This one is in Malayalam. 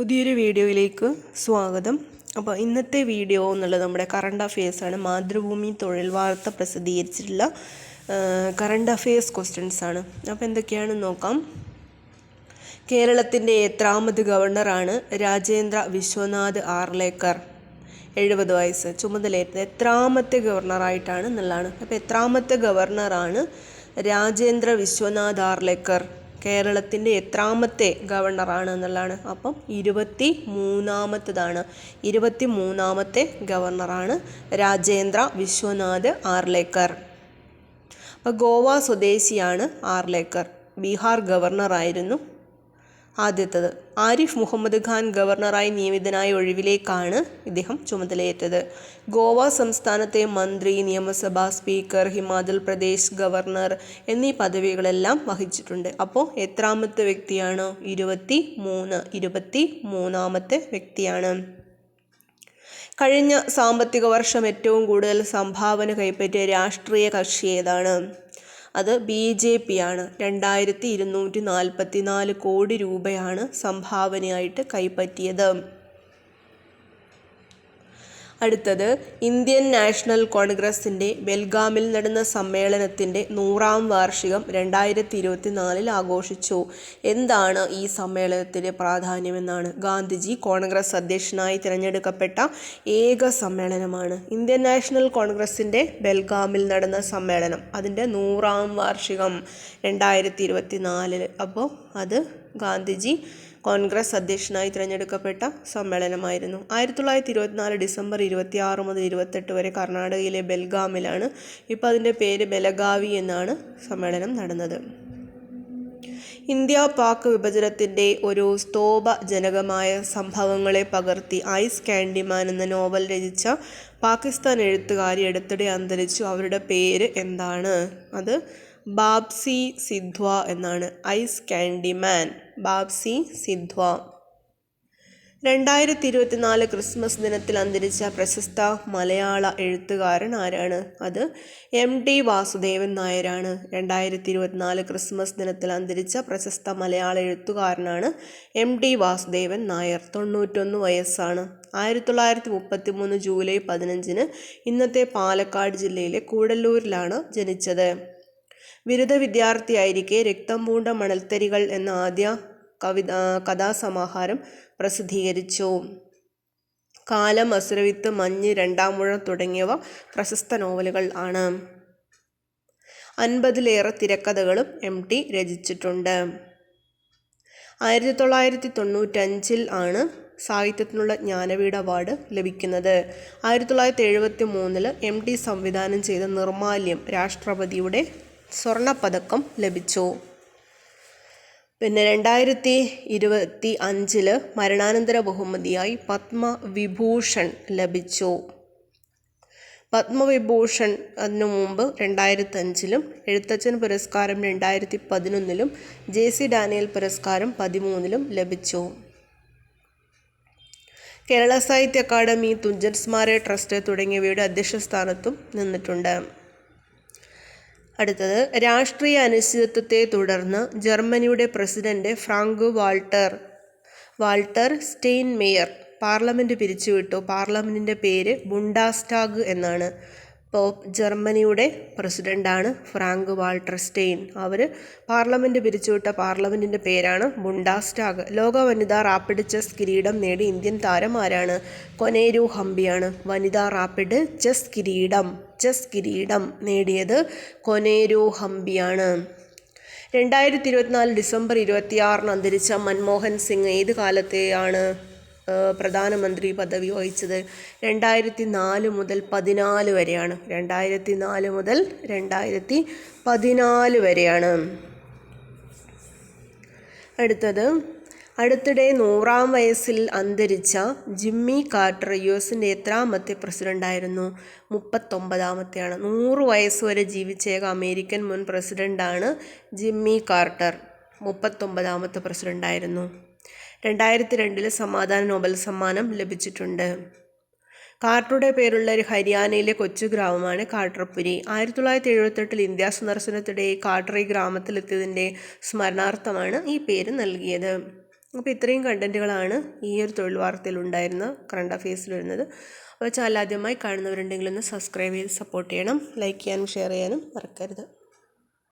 പുതിയൊരു വീഡിയോയിലേക്ക് സ്വാഗതം. അപ്പോൾ ഇന്നത്തെ വീഡിയോ എന്നുള്ളത് നമ്മുടെ കറണ്ട് അഫെയർസാണ്. മാതൃഭൂമി തൊഴിൽ വാർത്ത പ്രസിദ്ധീകരിച്ചിട്ടുള്ള കറണ്ട് അഫെയർസ് ക്വസ്റ്റ്യൻസാണ്. അപ്പോൾ എന്തൊക്കെയാണെന്ന് നോക്കാം. കേരളത്തിൻ്റെ എത്രാമത് ഗവർണറാണ് രാജേന്ദ്ര വിശ്വനാഥ് ആർലേക്കർ? 70 വയസ്സ്. ചുമതലയേറ്റത് എത്രാമത്തെ ഗവർണറായിട്ടാണ് എന്നുള്ളതാണ്. അപ്പോൾ എത്രാമത്തെ ഗവർണറാണ് രാജേന്ദ്ര വിശ്വനാഥ് ആർലേക്കർ? കേരളത്തിൻ്റെ എത്രാമത്തെ ഗവർണറാണ് എന്നുള്ളതാണ്. അപ്പം 23ാമത്തേതാണ്. 23ാമത്തെ ഗവർണറാണ് രാജേന്ദ്ര വിശ്വനാഥ് ആർലേക്കർ. അപ്പോൾ ഗോവ സ്വദേശിയാണ് ആർലേക്കർ. ബീഹാർ ഗവർണറായിരുന്നു ആദ്യത്തേത്. ആരിഫ് മുഹമ്മദ് ഖാൻ ഗവർണറായി നിയമിതനായ ഒഴിവിലേക്കാണ് ഇദ്ദേഹം ചുമതലയേറ്റത്. ഗോവ സംസ്ഥാനത്തെ മന്ത്രി, നിയമസഭാ സ്പീക്കർ, ഹിമാചൽ പ്രദേശ് ഗവർണർ എന്നീ പദവികളെല്ലാം വഹിച്ചിട്ടുണ്ട്. അപ്പോൾ എത്രാമത്തെ വ്യക്തിയാണ്? 23ാമത്തെ വ്യക്തിയാണ്. കഴിഞ്ഞ സാമ്പത്തിക വർഷം ഏറ്റവും കൂടുതൽ സംഭാവന കൈപ്പറ്റിയ രാഷ്ട്രീയ കക്ഷി ഏതാണ്? അത് BJP ആണ്. 2244 കോടി രൂപയാണ് സംഭാവനയായിട്ട് കൈപ്പറ്റിയത്. അടുത്തത്, ഇന്ത്യൻ നാഷണൽ കോൺഗ്രസിൻ്റെ ബെൽഗാമിൽ നടന്ന സമ്മേളനത്തിൻ്റെ 100ാം വാർഷികം 2024 ആഘോഷിച്ചു. എന്താണ് ഈ സമ്മേളനത്തിൻ്റെ പ്രാധാന്യമെന്നാണ്? ഗാന്ധിജി കോൺഗ്രസ് അധ്യക്ഷനായി തിരഞ്ഞെടുക്കപ്പെട്ട ഏക സമ്മേളനമാണ്. ഇന്ത്യൻ നാഷണൽ കോൺഗ്രസിൻ്റെ ബെൽഗാമിൽ നടന്ന സമ്മേളനം, അതിൻ്റെ 100ാം വാർഷികം 2024. അപ്പോൾ അത് ഗാന്ധിജി കോൺഗ്രസ് അധ്യക്ഷനായി തിരഞ്ഞെടുക്കപ്പെട്ട സമ്മേളനമായിരുന്നു. 1924 ഡിസംബർ 26 മുതൽ 28 വരെ കർണാടകയിലെ ബെൽഗാമിലാണ്. ഇപ്പോൾ അതിൻ്റെ പേര് ബെലഗാവി എന്നാണ് സമ്മേളനം നടന്നത്. ഇന്ത്യ പാക് വിഭജനത്തിൻ്റെ ഒരു സ്തോഭജനകമായ സംഭവങ്ങളെ പകർത്തി ഐസ് കാൻഡിമാൻ എന്ന നോവൽ രചിച്ച പാകിസ്ഥാൻ എഴുത്തുകാരി അടുത്തിടെ അന്തരിച്ചു. അവരുടെ പേര് എന്താണ്? അത് ബാപ്സി സിദ്ധ്വ എന്നാണ്. ഐസ് കാൻഡിമാൻ ബാപ്സി സിദ്ധ്വ. 2024 ക്രിസ്മസ് ദിനത്തിൽ അന്തരിച്ച പ്രശസ്ത മലയാള എഴുത്തുകാരൻ ആരാണ്? അത് MT വാസുദേവൻ നായരാണ്. 2024 ക്രിസ്മസ് ദിനത്തിൽ അന്തരിച്ച പ്രശസ്ത മലയാള എഴുത്തുകാരനാണ് MT വാസുദേവൻ നായർ. 91 വയസ്സാണ്. 1933 ജൂലൈ 15 ഇന്നത്തെ പാലക്കാട് ജില്ലയിലെ കൂടല്ലൂരിലാണ് ജനിച്ചത്. ബിരുദ വിദ്യാർത്ഥിയായിരിക്കെ രക്തം പൂണ്ട മണൽത്തരികൾ എന്ന ആദ്യ കഥാസമാഹാരം പ്രസിദ്ധീകരിച്ചു. കാലം, അസുരവിത്ത്, മഞ്ഞ്, രണ്ടാമൂഴം തുടങ്ങിയവ പ്രശസ്ത നോവലുകൾ ആണ്. 50ലേറെ തിരക്കഥകളും MT രചിച്ചിട്ടുണ്ട്. 1995 ആണ് സാഹിത്യത്തിനുള്ള ജ്ഞാനപീഠ അവാർഡ് ലഭിക്കുന്നത്. 1973 MT സംവിധാനം ചെയ്ത നിർമാല്യം രാഷ്ട്രപതിയുടെ സ്വർണപ്പതക്കം ലഭിച്ചു. പിന്നെ 2025 മരണാനന്തര ബഹുമതിയായി പത്മവിഭൂഷൺ ലഭിച്ചു. പത്മവിഭൂഷൺ അതിനു മുമ്പ് 2005 എഴുത്തച്ഛൻ പുരസ്കാരം 2011 JC ഡാനിയൽ പുരസ്കാരം 2013 ലഭിച്ചു. കേരള സാഹിത്യ അക്കാദമി, തുഞ്ചൻ സ്മാരക ട്രസ്റ്റ് തുടങ്ങിയവയുടെ അധ്യക്ഷ സ്ഥാനത്തും നിന്നിട്ടുണ്ട്. അടുത്തത്, രാഷ്ട്രീയ അനിശ്ചിതത്വത്തെ തുടർന്ന് ജർമ്മനിയുടെ പ്രസിഡന്റ് ഫ്രാങ്ക് വാൾട്ടർ സ്റ്റെയിൻമെയർ പാർലമെൻറ്റ് പിരിച്ചുവിട്ടു. പാർലമെൻറ്റിൻ്റെ പേര് ബുണ്ടാസ്ടാഗ് എന്നാണ്. ഇപ്പോൾ ജർമ്മനിയുടെ പ്രസിഡൻ്റാണ് ഫ്രാങ്ക് വാൾട്ടർ സ്റ്റെയിൻ. അവർ പാർലമെൻറ്റ് പിരിച്ചുവിട്ട പാർലമെൻറ്റിൻ്റെ പേരാണ് ബുണ്ടാസ്ടാഗ്. ലോക വനിതാ റാപ്പിഡ് ചെസ് കിരീടം നേടി ഇന്ത്യൻ താരം ആരാണ്? കൊനേരു ഹംപിയാണ്. വനിതാ റാപ്പിഡ് ചെസ് കിരീടം നേടിയത് കൊനേരു ഹംപിയാണ്. 2024 ഡിസംബർ 26 അന്തരിച്ച മൻമോഹൻ സിംഗ് ഏത് കാലത്തെയാണ് പ്രധാനമന്ത്രി പദവി വഹിച്ചത്? 2004 മുതൽ 2014 വരെയാണ്. 2004 മുതൽ 2014 വരെയാണ്. അടുത്തിടെ 100ാം വയസ്സിൽ അന്തരിച്ച ജിമ്മി കാർട്ടർ US-ൻ്റെ എത്രാമത്തെ പ്രസിഡൻ്റായിരുന്നു? 39ാമത്തെയാണ്. 100 വയസ്സ് വരെ ജീവിച്ച ഏക അമേരിക്കൻ മുൻ പ്രസിഡൻ്റാണ് ജിമ്മി കാർട്ടർ. 39ാമത്തെ പ്രസിഡൻ്റായിരുന്നു. 2002 സമാധാന നോബൽ സമ്മാനം ലഭിച്ചിട്ടുണ്ട്. കാർട്ടറുടെ പേരുള്ള ഒരു ഹരിയാനയിലെ കൊച്ചു ഗ്രാമമാണ് കാട്ടർപുരി. 1978 ഇന്ത്യ സന്ദർശനത്തിനിടെ കാർട്ടർ ഈ ഗ്രാമത്തിലെത്തിയതിൻ്റെ സ്മരണാർത്ഥമാണ് ഈ പേര് നൽകിയത്. അപ്പോൾ ഇത്രയും കണ്ടൻറ്റുകളാണ് ഈ ഒരു തൊഴിൽ വാർത്തയിൽ ഉണ്ടായിരുന്ന കറണ്ട് അഫെയർസിൽ വരുന്നത്. അപ്പോൾ ചാനൽ ആദ്യമായി കാണുന്നവരുണ്ടെങ്കിൽ ഒന്ന് സബ്സ്ക്രൈബ് ചെയ്ത് സപ്പോർട്ട് ചെയ്യണം. ലൈക്ക് ചെയ്യാനും ഷെയർ ചെയ്യാനും മറക്കരുത്.